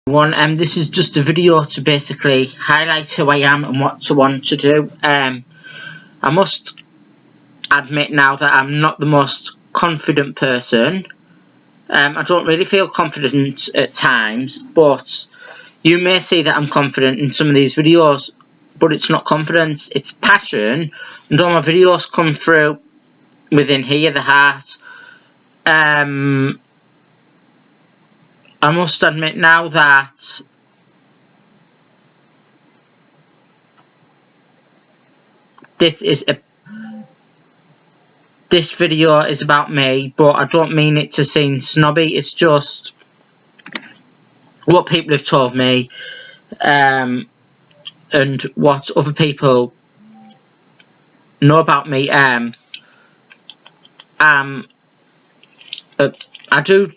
This is just a video to basically highlight who I am and what I want to do. I must admit now that I'm not the most confident person. I don't really feel confident at times, but you may see that I'm confident in some of these videos, but it's not confidence, it's passion, and all my videos come through within here, the heart. I must admit now that this video is about me, but I don't mean it to seem snobby. It's just what people have told me, and what other people know about me. I do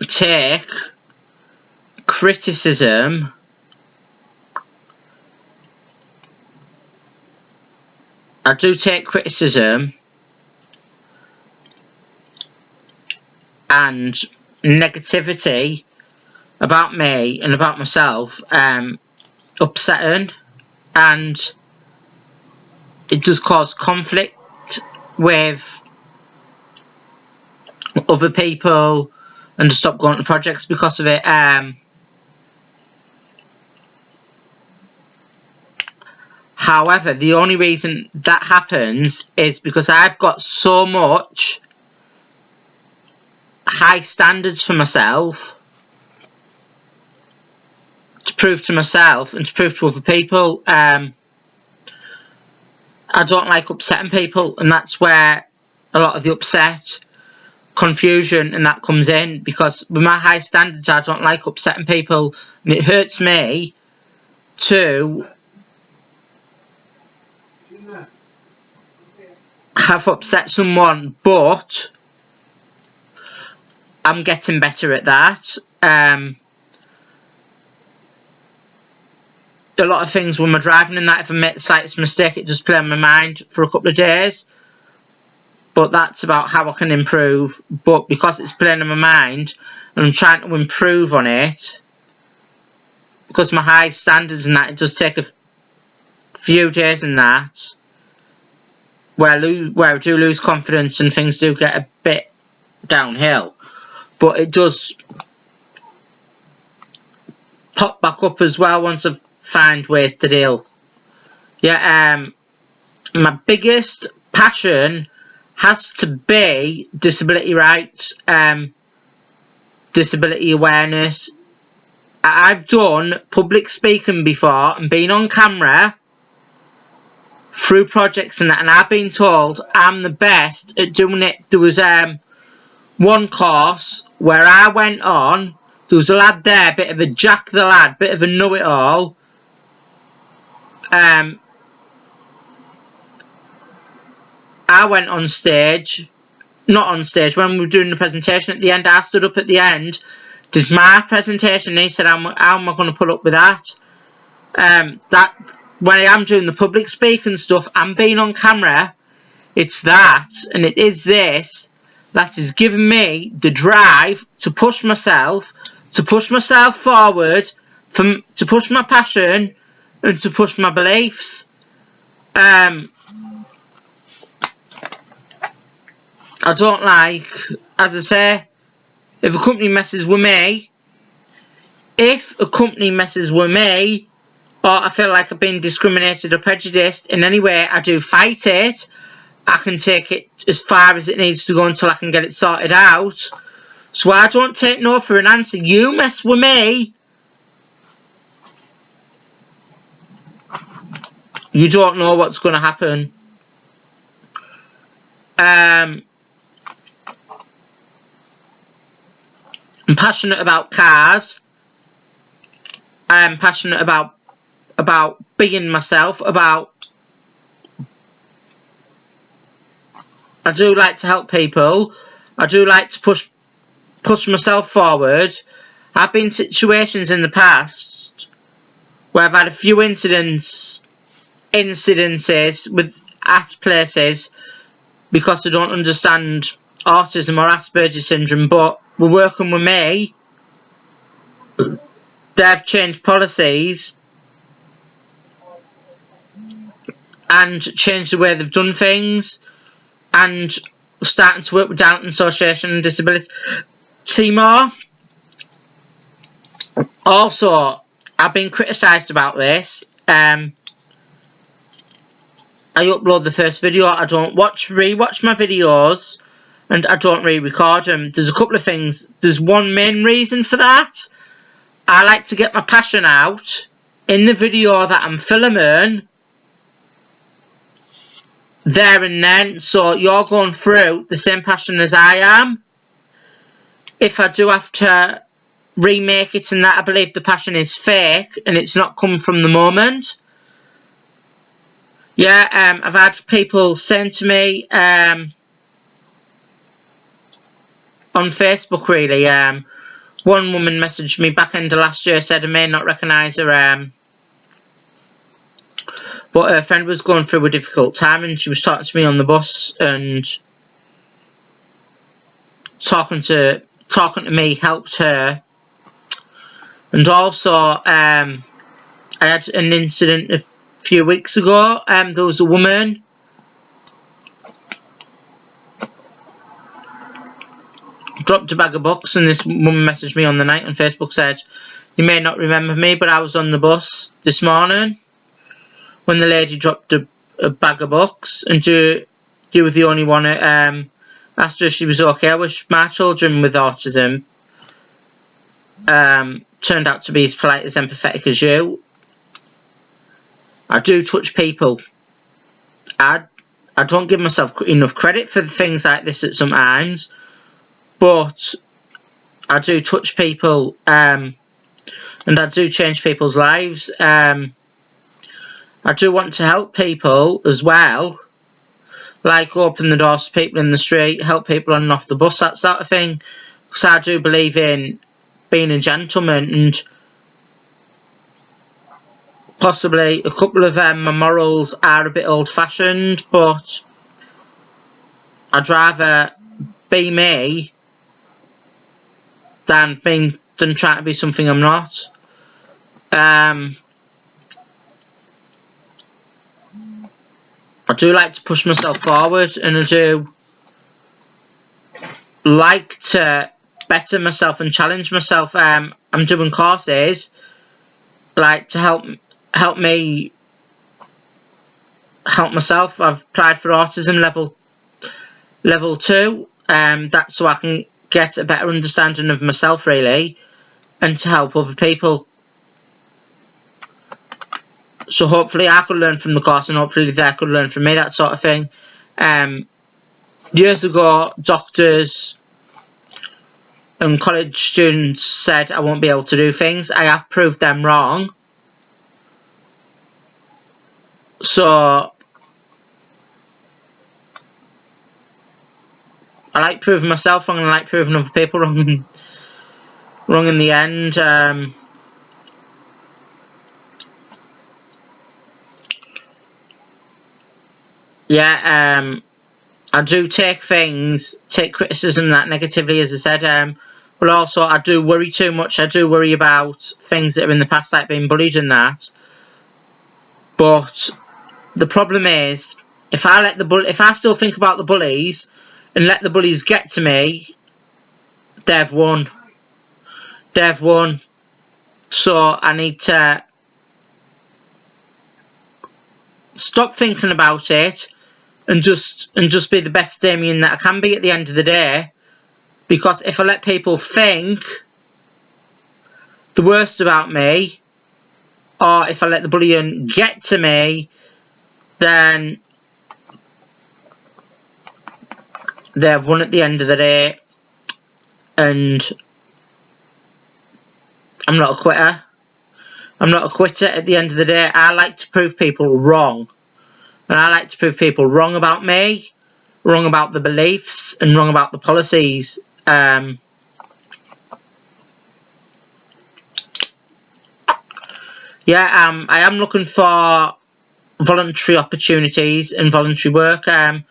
take criticism and negativity about me and about myself upsetting, and it does cause conflict with other people and to stop going to projects because of it. However, the only reason that happens is because I've got so much high standards for myself to prove to myself and to prove to other people. I don't like upsetting people, and that's where a lot of the upset, confusion and that comes in, because with my high standards I don't like upsetting people, and it hurts me to have upset someone, but I'm getting better at that. A lot of things when we're driving and that, if I make the slightest mistake, it just plays on my mind for a couple of days. But that's about how I can improve. But because it's playing on my mind and I'm trying to improve on it, because my high standards and that, it does take a few days in that where I do lose confidence and things do get a bit downhill. But it does pop back up as well once I find ways to deal. Yeah, my biggest passion has to be disability rights, disability awareness. I've done public speaking before and been on camera through projects and that, and I've been told I'm the best at doing it. There was one course where I went on, there was a lad there, bit of a Jack the Lad, bit of a know-it-all. I went on stage, not on stage, when we were doing the presentation at the end, I stood up at the end, did my presentation, and he said, how am I going to put up with that? That, when I am doing the public speaking stuff, I'm being on camera, it's that, and it is this, that is giving me the drive to push myself forward, to push my passion, and to push my beliefs. I don't like, as I say, if a company messes with me, or I feel like I've been discriminated or prejudiced in any way, I do fight it. I can take it as far as it needs to go until I can get it sorted out. So I don't take no for an answer. You mess with me, you don't know what's going to happen. I'm passionate about cars. I'm passionate about being myself. I do like to help people. I do like to push myself forward. I've been in situations in the past where I've had a few incidences at places because I don't understand autism or Asperger's syndrome, but we're working with me they've changed policies and changed the way they've done things, and starting to work with Downton Association and Disability more. Also, I've been criticised about this. I upload the first video, I don't rewatch my videos, and I don't re-record them. There's a couple of things. There's one main reason for that. I like to get my passion out in the video that I'm filming there and then, so you're going through the same passion as I am. If I do have to remake it and that, I believe the passion is fake and it's not come from the moment. Yeah, I've had people saying to me on Facebook, really. One woman messaged me back end of last year, said I may not recognise her, but her friend was going through a difficult time and she was talking to me on the bus, and talking to me helped her. And also, I had an incident a few weeks ago. There was a woman dropped a bag of books, and this woman messaged me on the night on Facebook, said, "You may not remember me, but I was on the bus this morning when the lady dropped a bag of books, and you were the only one that asked her if she was okay. I wish my children with autism turned out to be as polite, as empathetic as you." I do touch people. I don't give myself enough credit for things like this at sometimes, but I do touch people, and I do change people's lives. I do want to help people as well, like open the doors to people in the street, help people on and off the bus, that sort of thing, because I do believe in being a gentleman, and possibly a couple of my morals are a bit old-fashioned, but I'd rather be me than trying to be something I'm not. I do like to push myself forward, and I do like to better myself and challenge myself. I'm doing courses like to help myself. I've applied for autism level 2. That's so I can get a better understanding of myself, really, and to help other people. So hopefully I could learn from the course, and hopefully they could learn from me, that sort of thing. Years ago, doctors and college students said I won't be able to do things. I have proved them wrong. So I like proving myself wrong, and I like proving other people wrong in the end. I do take criticism that negatively, as I said, but also I do worry too much. I do worry about things that are in the past, like being bullied and that. But the problem is, if I still think about the bullies and let the bullies get to me, they've won. They've won. So I need to stop thinking about it and just be the best Damian that I can be at the end of the day. Because if I let people think the worst about me, or if I let the bullying get to me, then they've won at the end of the day. And I'm not a quitter. I'm not a quitter at the end of the day. I like to prove people wrong. And I like to prove people wrong about me, wrong about the beliefs, and wrong about the policies. I am looking for voluntary opportunities and voluntary work. I've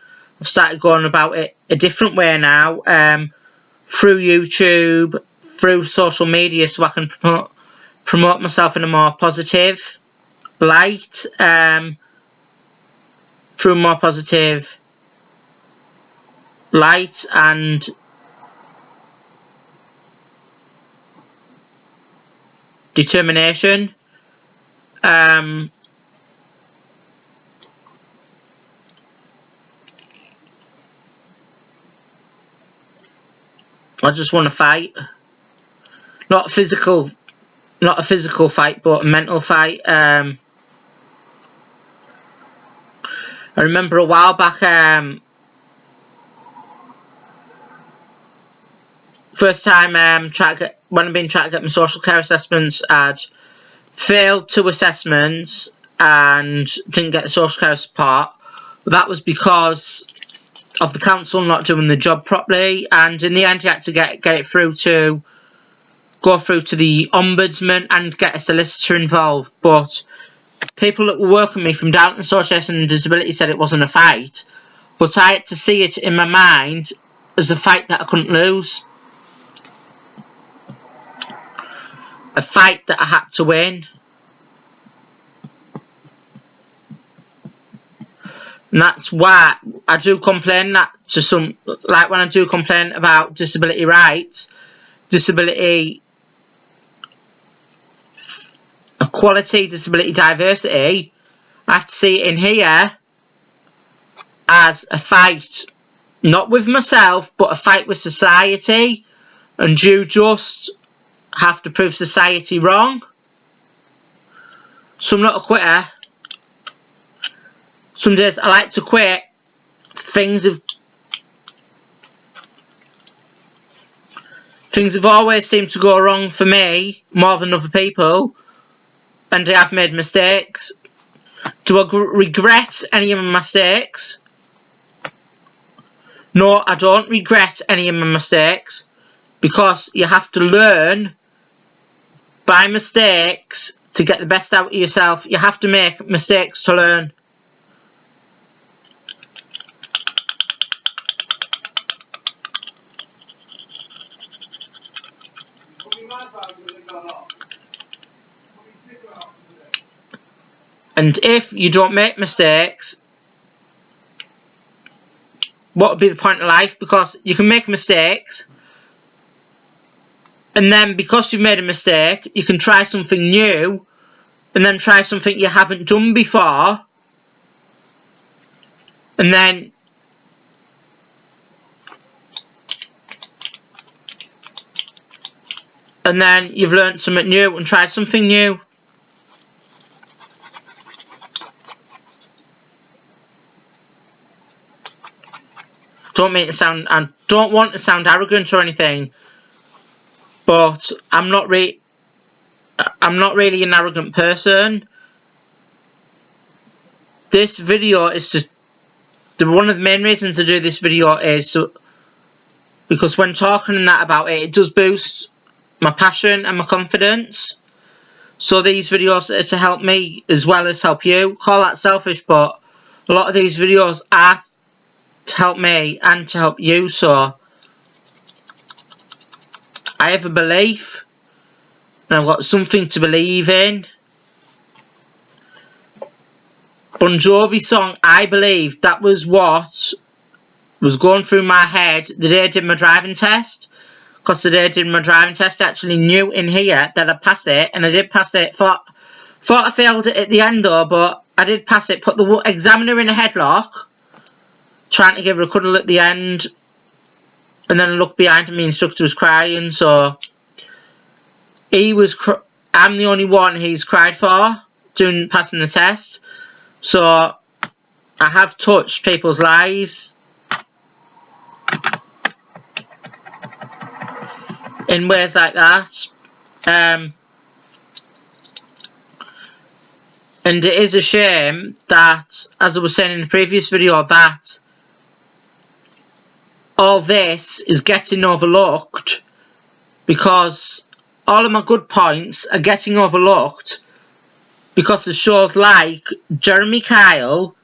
started going about it a different way now, through YouTube, through social media, so I can promote myself in a more positive light, through more positive light and determination. I just want to fight. Not a physical fight, but a mental fight. I remember a while back, first time when I've been trying to get my social care assessments, I'd failed 2 assessments and didn't get the social care support. That was because of the council not doing the job properly, and in the end you had to get it through to go through to the ombudsman and get a solicitor involved. But people that were working with me from Downton Association and Disability said it wasn't a fight, but I had to see it in my mind as a fight that I couldn't lose, a fight that I had to win. And that's why I do complain that to some, like when I do complain about disability rights, disability equality, disability diversity, I have to see it in here as a fight, not with myself, but a fight with society, and you just have to prove society wrong. So I'm not a quitter. Some days I like to quit. Things have always seemed to go wrong for me more than other people, and I have made mistakes. Do I regret any of my mistakes? No, I don't regret any of my mistakes, because you have to learn by mistakes to get the best out of yourself. You have to make mistakes to learn. And if you don't make mistakes, what would be the point of life? Because you can make mistakes, and then because you've made a mistake, you can try something new, and then try something you haven't done before, and then you've learned something new and tried something new. Don't mean to sound, I don't want to sound arrogant or anything, but I'm not really an arrogant person. This video is one of the main reasons I do this video is because when talking and that about it, it does boost my passion and my confidence. So these videos are to help me as well as help you. Call that selfish, but a lot of these videos are to help me and to help you. So I have a belief, and I've got something to believe in. Bon Jovi song, I Believe, that was what was going through my head the day I did my driving test. Because the day I did my driving test, I actually knew in here that I'd pass it, and I did pass it. Thought I failed it at the end though, but I did pass it. Put the examiner in a headlock, trying to give her a cuddle at the end, and then I looked behind and the instructor was crying. So I'm the only one he's cried for passing the test. So I have touched people's lives in ways like that. And it is a shame that, as I was saying in the previous video, that all this is getting overlooked, because all of my good points are getting overlooked because of shows like Jeremy Kyle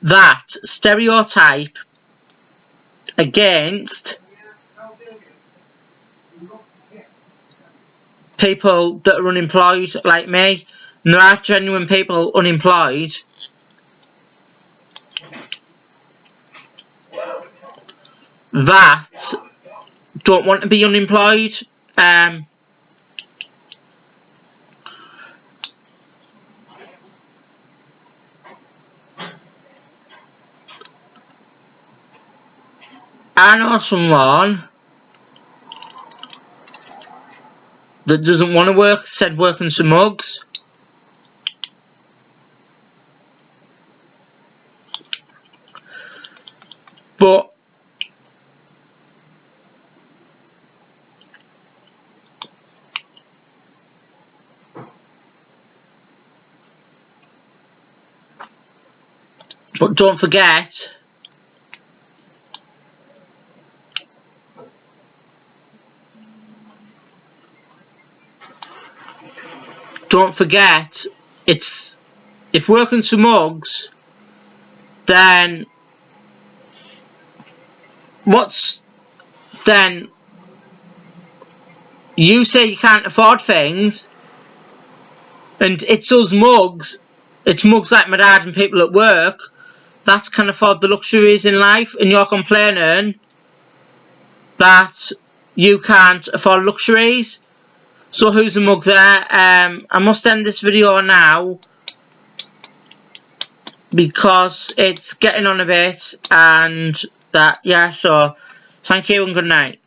that stereotype against people that are unemployed like me, and there are genuine people unemployed, that don't want to be unemployed. I know someone that doesn't want to work, said working some mugs. But don't forget, it's, if working some mugs, then then you say you can't afford things, and it's us mugs, it's mugs like my dad and people at work that can afford the luxuries in life, and you're complaining that you can't afford luxuries. So who's the mug there? I must end this video now because it's getting on a bit, and that, yeah, so thank you and good night.